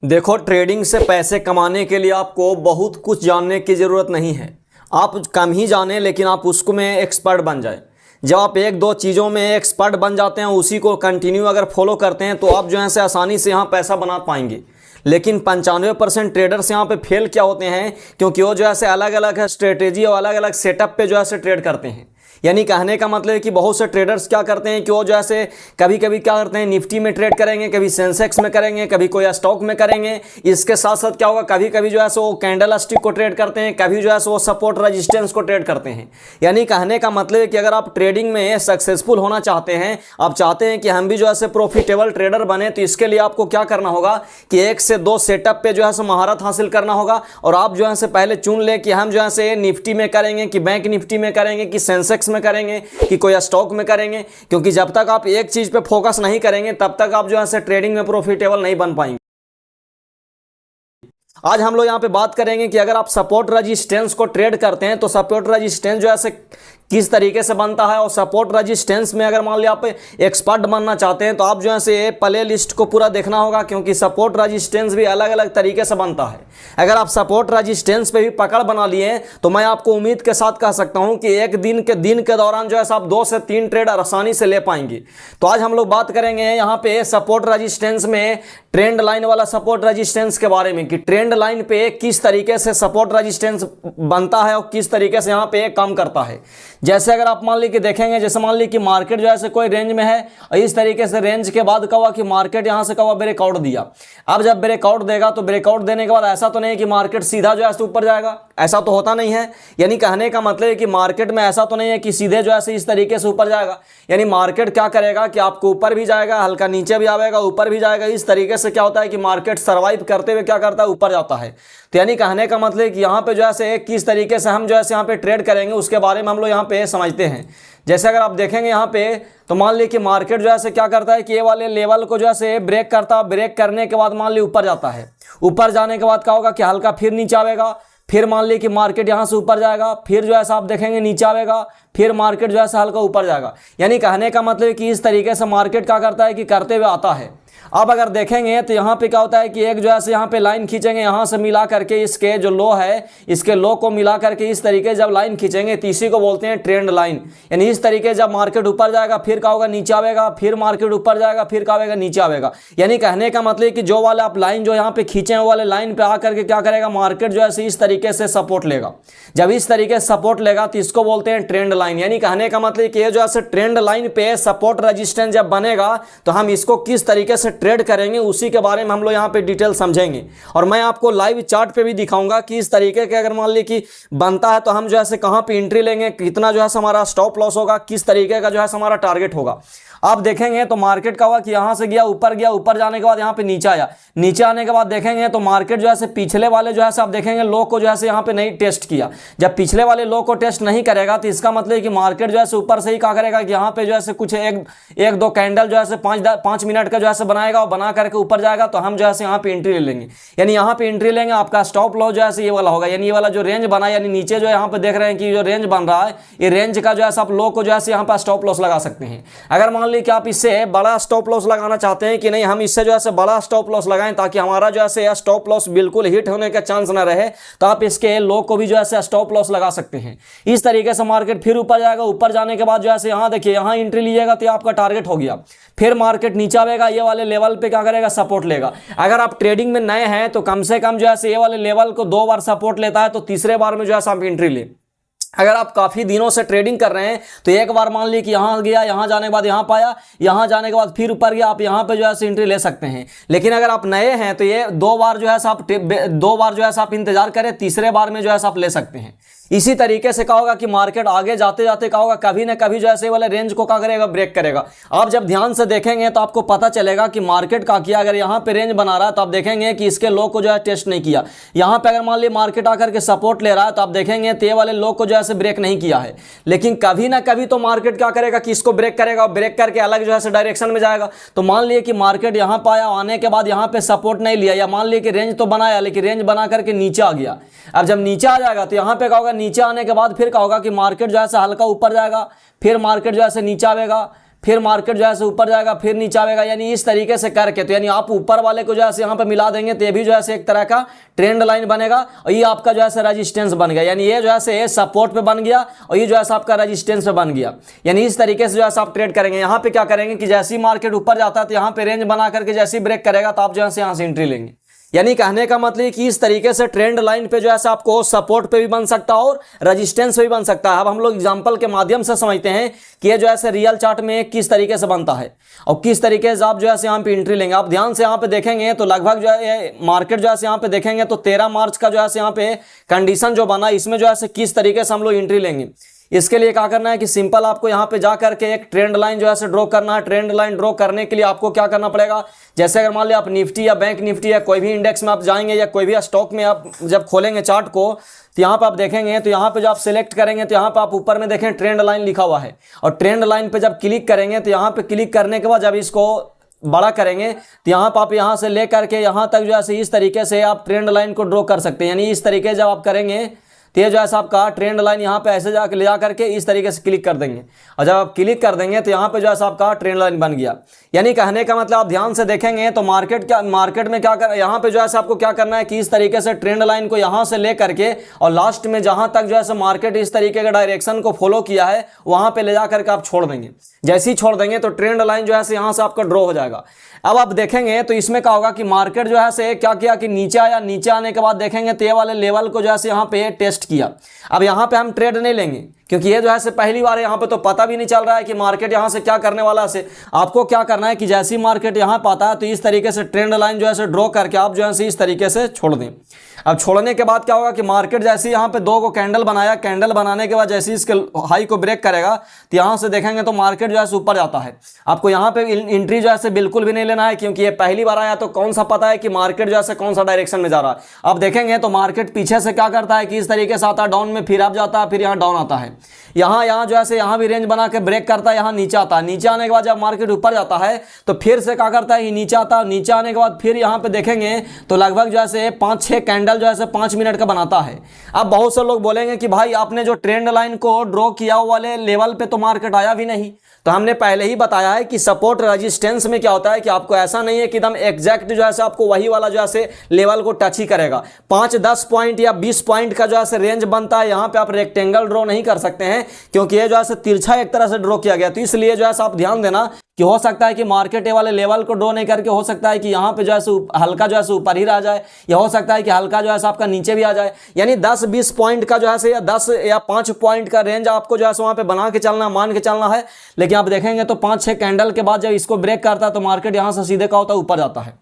देखो, ट्रेडिंग से पैसे कमाने के लिए आपको बहुत कुछ जानने की ज़रूरत नहीं है। आप कम ही जाने, लेकिन आप उसको में एक्सपर्ट बन जाए। जब आप एक दो चीज़ों में एक्सपर्ट बन जाते हैं, उसी को कंटिन्यू अगर फॉलो करते हैं, तो आप जो है से आसानी से यहाँ पैसा बना पाएंगे। लेकिन 95% ट्रेडर्स यहाँ पे फेल क्या होते हैं, क्योंकि वो जो है से अलग अलग स्ट्रेटेजी और अलग अलग सेटअप पे जो है से ट्रेड करते हैं। यानी कहने का मतलब है कि बहुत से ट्रेडर्स क्या करते हैं कि वो जो है कभी कभी क्या करते हैं, निफ्टी में ट्रेड करेंगे, कभी सेंसेक्स में करेंगे, कभी कोई स्टॉक में करेंगे। इसके साथ साथ क्या होगा, कभी कभी जो है वो कैंडल स्टिक को ट्रेड करते हैं, कभी जो है वो सपोर्ट रेजिस्टेंस को ट्रेड करते हैं। यानी कहने का मतलब है कि अगर आप ट्रेडिंग में सक्सेसफुल होना चाहते हैं, आप चाहते हैं कि हम भी जो है प्रॉफिटेबल ट्रेडर बने, तो इसके लिए आपको क्या करना होगा कि 1 से 2 सेटअप पे जो है महारत हासिल करना होगा। और आप जो है पहले चुन ले कि हम जो है निफ्टी में करेंगे, कि बैंक निफ्टी में करेंगे, कि सेंसेक्स में करेंगे, कि कोई स्टॉक में करेंगे। क्योंकि जब तक आप एक चीज पे फोकस नहीं करेंगे, तब तक आप जो है ट्रेडिंग में प्रॉफिटेबल नहीं बन पाएंगे। आज हम लोग यहाँ पे बात करेंगे कि अगर आप सपोर्ट रेजिस्टेंस को ट्रेड करते हैं, तो सपोर्ट रेजिस्टेंस जो है किस तरीके से बनता है। और सपोर्ट रेजिस्टेंस में अगर मान लिया आप एक्सपर्ट बनना चाहते हैं, तो आप जो है प्ले लिस्ट को पूरा देखना होगा, क्योंकि सपोर्ट रेजिस्टेंस भी अलग अलग तरीके से बनता है। अगर आप सपोर्ट रेजिस्टेंस पे भी पकड़ बना लिए, तो मैं आपको उम्मीद के साथ कह सकता हूं कि एक दिन के दौरान जो है आप 2 से 3 ट्रेड आसानी से ले पाएंगे। तो आज हम लोग बात करेंगे यहाँ पे सपोर्ट रेजिस्टेंस में ट्रेंड लाइन वाला सपोर्ट रेजिस्टेंस के बारे में, कि ट्रेंड लाइन पे किस तरीके से सपोर्ट रेजिस्टेंस बनता है और किस तरीके से यहाँ पे काम करता है। जैसे अगर आप मान ली कि देखेंगे, जैसे मान ली कि मार्केट जो है कोई रेंज में है, और इस तरीके से रेंज के बाद क्या हुआ कि मार्केट यहाँ से क्या हुआ, ब्रेकआउट दिया। अब जब ब्रेकआउट देगा, तो ब्रेकआउट देने के बाद ऐसा तो नहीं कि मार्केट सीधा जो है ऊपर जाएगा, ऐसा तो होता नहीं है। यानी कहने का मतलब है कि मार्केट में ऐसा तो नहीं है कि सीधे जो है इस तरीके से ऊपर जाएगा। यानी मार्केट क्या करेगा कि आपको ऊपर भी जाएगा, हल्का नीचे भी आएगा, ऊपर भी जाएगा। इस तरीके से क्या होता है कि मार्केट सर्वाइव करते हुए क्या करता है, ऊपर जाता है। तो यानी कहने का मतलब है कि यहाँ पे जो है किस तरीके से हम जो है यहाँ पे ट्रेड करेंगे, उसके बारे में हम लोग यहाँ पे समझते हैं। जैसे अगर आप देखेंगे यहाँ पे, तो मान ली कि मार्केट जो है क्या करता है कि ये वाले लेवल को जो है ब्रेक करता है। ब्रेक करने के बाद मान ली ऊपर जाता है। ऊपर जाने के बाद क्या होगा कि हल्का फिर नीचे आएगा, फिर मान ली कि मार्केट यहाँ से ऊपर जाएगा, फिर जो है आप देखेंगे नीचे आएगा, फिर मार्केट जो है हल्का ऊपर जाएगा। यानी कहने का मतलब है कि इस तरीके से मार्केट क्या करता है कि करते हुए आता है। अब अगर देखेंगे तो यहाँ पे क्या होता है कि एक जो है यहाँ पे लाइन खींचेंगे, यहाँ से मिला करके इसके जो लो है, इसके लो को मिला करके इस तरीके जब लाइन खींचेंगे, तो इसी को बोलते हैं ट्रेंड लाइन। यानी इस तरीके जब मार्केट ऊपर जाएगा, फिर क्या होगा, नीचे आएगा, फिर मार्केट ऊपर जाएगा, फिर क्या आएगा, नीचे आएगा। यानी कहने का मतलब कि जो वाले आप लाइन जो यहाँ पे खींचे हैं, वो वाले लाइन पे आकर के क्या करेगा, मार्केट जो है इस तरीके से सपोर्ट लेगा। जब इस तरीके से सपोर्ट लेगा, तो इसको बोलते हैं ट्रेंड लाइन। यानी कहने का मतलब कि ये जो है ट्रेंड लाइन पे सपोर्ट रेजिस्टेंस जब बनेगा, तो हम इसको किस तरीके से ट्रेड करेंगे, उसी के बारे में हम लोग यहाँ पे डिटेल समझेंगे। और मैं आपको लाइव चार्ट पे भी दिखाऊंगा कि इस तरीके के अगर मान ली कि बनता है, तो हम जो है कहाँ पे एंट्री लेंगे, कितना जो है हमारा स्टॉप लॉस होगा, किस तरीके का जो है हमारा टारगेट होगा। आप देखेंगे तो मार्केट का हुआ कि यहाँ से गया, ऊपर जाने के बाद यहाँ पे नीचे आया। नीचे आने के बाद देखेंगे तो मार्केट जो है पिछले वाले जो है आप देखेंगे लो को जो है यहाँ पे नहीं टेस्ट किया। जब पिछले वाले लो को टेस्ट नहीं करेगा, तो इसका मतलब है कि मार्केट जो है ऊपर से ही क्या करेगा कि यहाँ पे जो है कुछ एक दो कैंडल जो है 5 मिनट का जो है बनाएगा, और बना करके ऊपर जाएगा। तो हम जो है यहाँ पे एंट्री ले लेंगे। यानी यहाँ पे एंट्री लेंगे, आपका स्टॉप लॉस जो है ये वाला होगा। यानी ये वाला जो रेंज बना, यानी नीचे जो यहाँ पे देख रहे हैं कि जो रेंज बन रहा है, ये रेंज का जो है आप लो को जो है यहाँ पर स्टॉप लॉस लगा सकते हैं। अगर मान ली कि आप इससे बड़ा स्टॉप लॉस लगाना चाहते हैं कि नहीं, हम इससे जो है बड़ा स्टॉप लॉस लगाएं, ताकि हमारा जो है स्टॉप लॉस बिल्कुल हिट होने का चांस ना रहे, तो आप इसके लो को भी जो है स्टॉप लॉस लगा सकते हैं। इस तरीके से मार्केट फिर ऊपर जाएगा। ऊपर जाने के बाद जो है यहाँ देखिए, यहाँ एंट्री लीजिएगा तो आपका टारगेट हो गया। फिर मार्केट नीचे आएगा, ये वाले लेवल पे क्या करेगा, सपोर्ट लेगा। अगर आप ट्रेडिंग में नए हैं, तो कम से कम जो है ये वाले लेवल को 2 बार सपोर्ट लेता है, तो तीसरे बार में जो है आप एंट्री ले। अगर आप काफी दिनों से ट्रेडिंग कर रहे हैं, तो एक बार मान ली कि यहाँ गया, यहाँ जाने के बाद यहाँ पाया, यहाँ जाने के बाद फिर ऊपर गया, आप यहाँ पे जो है एंट्री ले सकते हैं। लेकिन अगर आप नए हैं, तो ये 2 बार जो है आप इंतजार करें, तीसरे बार में जो है आप ले सकते हैं। इसी तरीके से क्या होगा कि मार्केट आगे जाते जाते क्या होगा, कभी ना कभी जो है वाले रेंज को क्या करेगा, ब्रेक करेगा। आप जब ध्यान से देखेंगे तो आपको पता चलेगा कि मार्केट का किया, अगर यहाँ पे रेंज बना रहा है, तो आप देखेंगे कि इसके लो को जो है टेस्ट नहीं किया। यहाँ पे अगर मान ली मार्केट आकर के सपोर्ट ले रहा है, तो आप देखेंगे तो ये वाले लो को जो है ब्रेक नहीं किया है। लेकिन कभी ना कभी तो मार्केट क्या करेगा कि इसको ब्रेक करेगा, और ब्रेक करके अलग जो है डायरेक्शन में जाएगा। तो मान लिए कि मार्केट यहाँ पे आया, आने के बाद यहाँ पे सपोर्ट नहीं लिया, या मान लिए कि रेंज तो बनाया, लेकिन रेंज बना करके नीचे आ गया। अब जब नीचे आ जाएगा, तो यहाँ पे क्या होगा, नीचे आने के बाद फिर क्या होगा कि मार्केट जो है हल्का ऊपर जाएगा, फिर मार्केट जो है नीचे आएगा, फिर मार्केट जो है ऊपर जाएगा, फिर नीचे आएगा, यानी इस तरीके से करके, तो यानी आप ऊपर वाले को जो है यहाँ पे मिला देंगे तो ये भी जो है एक तरह का ट्रेंड लाइन बनेगा और ये आपका जो है रेजिस्टेंस बन गया, यानी ये जो है सपोर्ट पे बन गया और ये जो है आपका रेजिस्टेंस पे बन गया। यानी इस तरीके से जो है आप ट्रेड करेंगे। यहाँ पे क्या करेंगे कि जैसे ही मार्केट ऊपर जाता है तो यहाँ पे रेंज बना करके जैसे ही ब्रेक करेगा तो आप जो है यहाँ से एंट्री लेंगे। यानी कहने का मतलब कि इस तरीके से ट्रेंड लाइन पे जो है आपको सपोर्ट पे भी बन सकता है और रेजिस्टेंस पे भी बन सकता है। अब हम लोग एग्जांपल के माध्यम से समझते हैं कि ये जो है रियल चार्ट में किस तरीके से बनता है और किस तरीके से आप जो है यहाँ पे एंट्री लेंगे। आप ध्यान से यहाँ पे देखेंगे तो लगभग जो है मार्केट जो है यहाँ पे देखेंगे तो 13 मार्च का जो है यहाँ पे कंडीशन जो बना, इसमें जो है किस तरीके से हम लोग एंट्री लेंगे। इसके लिए क्या करना है कि सिंपल आपको यहाँ पे जा करके एक ट्रेंड लाइन जो है ड्रॉ करना है। ट्रेंड लाइन ड्रॉ करने के लिए आपको क्या करना पड़ेगा, जैसे अगर मान लिया आप निफ्टी या बैंक निफ्टी या कोई भी इंडेक्स में आप जाएंगे या कोई भी स्टॉक में आप जब खोलेंगे चार्ट को तो यहाँ पे आप देखेंगे तो यहाँ पे जब आप सिलेक्ट करेंगे तो यहाँ पे आप ऊपर में देखें ट्रेंड लाइन लिखा हुआ है और ट्रेंड लाइन पे जब क्लिक करेंगे तो यहाँ पे क्लिक करने के बाद जब इसको बड़ा करेंगे तो यहाँ पे आप यहाँ से ले करके यहाँ तक जो है इस तरीके से आप ट्रेंड लाइन को ड्रॉ कर सकते हैं। यानी इस तरीके जब आप करेंगे तो ये जो है आपका ट्रेंड लाइन यहाँ पे ऐसे जाकर ले जा करके इस तरीके से क्लिक कर देंगे और जब आप क्लिक कर देंगे तो यहाँ पे जो है आपका ट्रेंड लाइन बन गया। यानी कहने का मतलब आप ध्यान से देखेंगे तो मार्केट में क्या कर, यहाँ पे जो है आपको क्या करना है कि इस तरीके से ट्रेंड लाइन को यहाँ से ले करके और लास्ट में जहाँ तक जो है मार्केट इस तरीके के डायरेक्शन को फॉलो किया है वहाँ पे ले जा करके आप छोड़ देंगे। जैसे ही छोड़ देंगे तो ट्रेंड लाइन जो है यहाँ से आपका ड्रॉ हो जाएगा। अब आप देखेंगे तो इसमें क्या होगा कि मार्केट जो है क्या किया कि नीचे आया, नीचे आने के बाद देखेंगे तो ये वाले लेवल को जो है यहाँ पे टेस्ट किया। अब यहाँ पे हम ट्रेड नहीं लेंगे क्योंकि ये जो है पहली बार यहाँ पे तो पता भी नहीं चल रहा है कि मार्केट यहाँ से क्या करने वाला है। आपको क्या करना है कि जैसी मार्केट यहाँ पे आता है तो इस तरीके से ट्रेंड लाइन जो है ड्रॉ करके आप जो है इस तरीके से छोड़ दें। अब छोड़ने के बाद क्या होगा कि मार्केट जैसे यहाँ पे 2 को कैंडल बनाया, कैंडल बनाने के बाद जैसे इसके हाई को ब्रेक करेगा तो यहाँ से देखेंगे तो मार्केट जो है ऊपर जाता है। आपको यहाँ पे एंट्री जो है बिल्कुल भी नहीं लेना है क्योंकि ये पहली बार आया तो कौन सा पता है कि मार्केट जो है कौन सा डायरेक्शन में जा रहा है। अब देखेंगे तो मार्केट पीछे से क्या करता है कि इस तरीके से आता है डाउन में, फिर आप जाता है, फिर यहाँ डाउन आता है, यहाँ जो है यहाँ भी रेंज बना के ब्रेक करता है, यहाँ नीचे आता है। नीचे आने के बाद जब मार्केट ऊपर जाता है तो फिर से क्या करता है, नीचे आता है। नीचे आने के बाद फिर यहाँ पे देखेंगे तो लगभग जो है 5-6 कैंडल जो है 5 मिनट का बनाता है। अब बहुत से लोग बोलेंगे कि भाई आपने जो ट्रेंड लाइन को ड्रॉ किया वाले लेवल पे तो मार्केट आया भी नहीं। तो हमने पहले ही बताया है कि सपोर्ट रेजिस्टेंस में क्या होता है कि आपको ऐसा नहीं है कि एकदम एग्जैक्ट जो है आपको वही वाला जो है लेवल को टच ही करेगा। 5-10 पॉइंट या 20 पॉइंट का जो है रेंज बनता है। यहाँ पे आप रेक्टेंगल ड्रॉ नहीं कर सकते हैं क्योंकि ये जो है तिरछा एक तरह से ड्रॉ किया गया। तो इसलिए जो है आप ध्यान देना कि हो सकता है कि मार्केट वाले लेवल को ड्रॉ नहीं करके हो सकता है कि यहाँ पे जो है हल्का जो है ऊपर ही रह जाए या हो सकता है कि हल्का जो है आपका नीचे भी आ जाए। यानी 10-20 पॉइंट का जो है या 10 या 5 पॉइंट का रेंज आपको जो है वहाँ पे बना के चलना, मान के चलना है। लेकिन आप देखेंगे तो 5-6 कैंडल के बाद जब इसको ब्रेक करता है तो मार्केट यहाँ से सीधे का होता है ऊपर जाता है।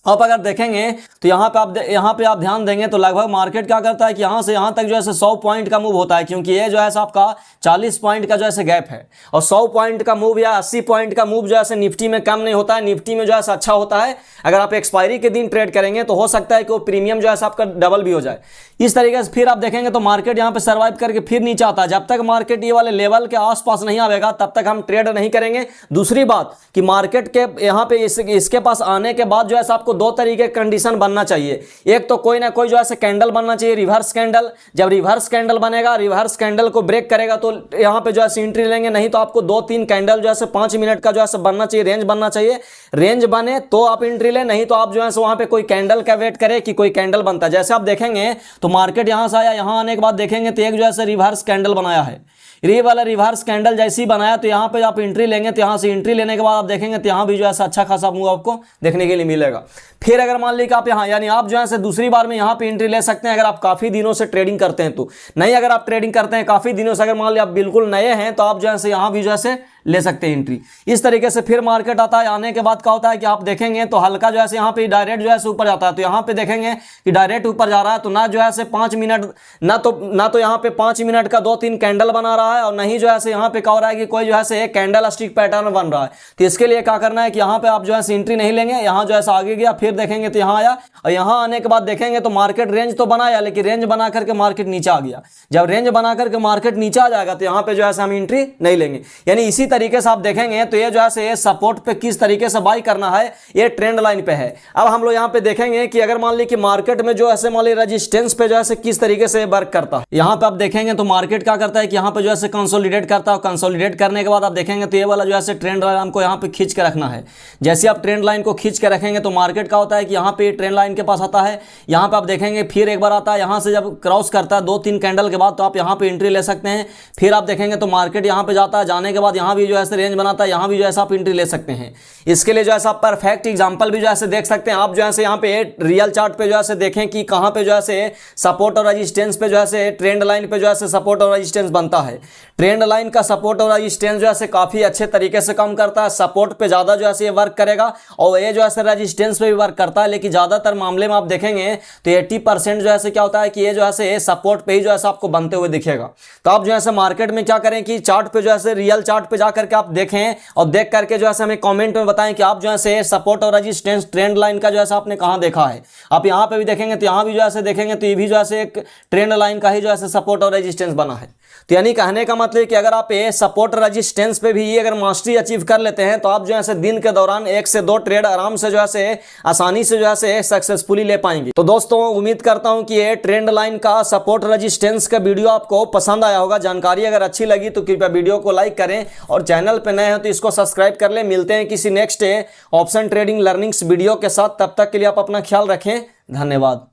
अब अगर देखेंगे तो यहाँ पे आप ध्यान देंगे तो लगभग मार्केट क्या करता है कि यहाँ से यहाँ तक जो है 100 पॉइंट का मूव होता है क्योंकि ये जो है आपका 40 पॉइंट का जो है गैप है और 100 पॉइंट का मूव या 80 पॉइंट का मूव जो है निफ्टी में कम नहीं होता है। निफ्टी में जो है अच्छा होता है। अगर आप एक्सपायरी के दिन ट्रेड करेंगे तो हो सकता है कि वो प्रीमियम जो है आपका डबल भी हो जाए। इस तरीके से फिर आप देखेंगे तो मार्केट यहाँ पे सर्वाइव करके फिर नीचे आता है। जब तक मार्केट ये वाले लेवल के आसपास नहीं आएगा तब तक हम ट्रेड नहीं करेंगे। दूसरी बात कि मार्केट के यहाँ पे इसके पास आने के बाद जो है आपको 2 तरीके कंडीशन बनना चाहिए। एक तो कोई ना कोई जो है कैंडल बनना चाहिए, रिवर्स कैंडल। जब रिवर्स कैंडल बनेगा, रिवर्स कैंडल को ब्रेक करेगा तो यहाँ पे जो है एंट्री लेंगे। नहीं तो आपको 2-3 कैंडल जो है 5 मिनट का जो है बनना चाहिए, रेंज बनना चाहिए। रेंज बने तो आप एंट्री लें, नहीं तो आप जो है वहां पे कोई कैंडल का वेट करें कि कोई कैंडल बनता है। जैसे आप देखेंगे तो मार्केट यहां से आया, यहां आने के बाद देखेंगे तो एक जो है रिवर्स कैंडल बनाया है। ये वाला रिवर्स कैंडल जैसे ही बनाया तो यहाँ पे आप एंट्री लेंगे तो यहाँ से एंट्री लेने के बाद आप देखेंगे तो यहाँ भी जो है अच्छा खासा मूव आपको देखने के लिए मिलेगा। फिर अगर मान लीजिए कि आप यहाँ यानी आप जो है दूसरी बार में यहाँ पे एंट्री ले सकते हैं अगर आप काफी दिनों से ट्रेडिंग करते हैं तो। नहीं, अगर आप ट्रेडिंग करते हैं काफी दिनों से, अगर मान लीजिए आप बिल्कुल नए हैं तो आप जो है यहाँ भी जो है ले सकते हैं एंट्री। इस तरीके से फिर मार्केट आता है। आने के बाद क्या होता है कि आप देखेंगे तो हल्का जो है यहाँ पे डायरेक्ट जो है ऊपर जाता है। तो यहाँ पे देखेंगे कि डायरेक्ट ऊपर जा रहा है तो ना जो है 5 मिनट ना तो यहाँ पे 5 मिनट का 2-3 कैंडल बना रहा है और नहीं जो है यहाँ पे क्या हो रहा है कि कोई जो है एक कैंडल स्टिक पैटर्न बन रहा है। तो इसके लिए क्या करना है कि यहाँ पे आप जो है एंट्री नहीं लेंगे। यहाँ जो है आगे गया, फिर देखेंगे तो यहाँ आया और यहाँ आने के बाद देखेंगे तो मार्केट रेंज तो बनाया लेकिन रेंज बना करके मार्केट नीचे आ गया। जब रेंज बना करके मार्केट नीचे आ जाएगा तो यहाँ पे जो है हम एंट्री नहीं लेंगे। यानी इसी तरीके से आप देखेंगे तो ये जो है सपोर्ट पे किस तरीके से बाई करना है, ये ट्रेंड लाइन पे है। अब हम लोग यहाँ पे देखेंगे कि अगर मान ली कि मार्केट में जो ऐसे मान ली रेजिस्टेंस पे जो है किस तरीके से वर्क करता है। यहाँ पे आप देखेंगे तो मार्केट क्या करता है कि यहाँ पे जो है कंसोलिडेट करता है, कंसोलिडेट करने के बाद आप देखेंगे तो ये वाला जो है ट्रेंड लाइन हमको यहाँ पे खींच के रखना है। जैसे आप ट्रेंड लाइन को खींच के रखेंगे तो मार्केट का होता है कि यहाँ पे ट्रेंड लाइन के पास आता है, यहाँ पे आप देखेंगे फिर एक बार आता है, यहाँ से जब क्रॉस करता है 2-3 कैंडल के बाद तो आप यहाँ पे एंट्री ले सकते हैं। फिर आप देखेंगे तो मार्केट यहाँ पे जाता है, जाने के बाद यहाँ भी जो है रेंज बनाता है, यहाँ भी जो है आप एंट्री ले सकते हैं। इसके लिए जो है आप परफेक्ट एग्जांपल भी जो है देख सकते हैं। आप जो है यहाँ पे रियल चार्ट पे जो है देखें कि कहाँ पे जो है सपोर्ट और रेजिस्टेंस पे जो है ट्रेंड लाइन पे जो है सपोर्ट और रेजिस्टेंस बनता है। ट्रेंड लाइन का सपोर्ट और रेजिस्टेंस जो है काफी अच्छे तरीके से काम करता है। सपोर्ट पे ज्यादा जो है ये वर्क करेगा और ये जो है रेजिस्टेंस पे भी वर्क करता है, लेकिन ज्यादातर मामले में आप देखेंगे तो 80% जो है क्या होता है कि ये जो है सपोर्ट पे ही जो है आपको बनते हुए दिखेगा। तो आप जो है मार्केट में क्या करें कि चार्ट पे जो है रियल चार्ट पे जाकर के आप देखें और देख करके जो है हमें कमेंट में बताएं कि आप जो है सपोर्ट और रेजिस्टेंस ट्रेंड लाइन का जो है आपने कहां देखा है। आप यहां पे भी देखेंगे तो यहां भी जो है देखेंगे तो ये भी जो है एक ट्रेंड लाइन का ही जो है सपोर्ट और रेजिस्टेंस बना है। तो यानी कहने का मतलब कि अगर आप ये सपोर्ट रेजिस्टेंस पे भी अगर मास्टरी अचीव कर लेते हैं तो आप जो है दिन के दौरान 1 से 2 ट्रेड आराम से जो है आसानी से जो है सक्सेसफुली ले पाएंगे। तो दोस्तों उम्मीद करता हूं कि ये ट्रेंड लाइन का सपोर्ट रेजिस्टेंस का वीडियो आपको पसंद आया होगा। जानकारी अगर अच्छी लगी तो कृपया वीडियो को लाइक करें और चैनल पे नए हैं तो इसको सब्सक्राइब कर लें। मिलते हैं किसी next option trading learnings video के साथ, तब तक के लिए आप अपना ख्याल रखें। धन्यवाद।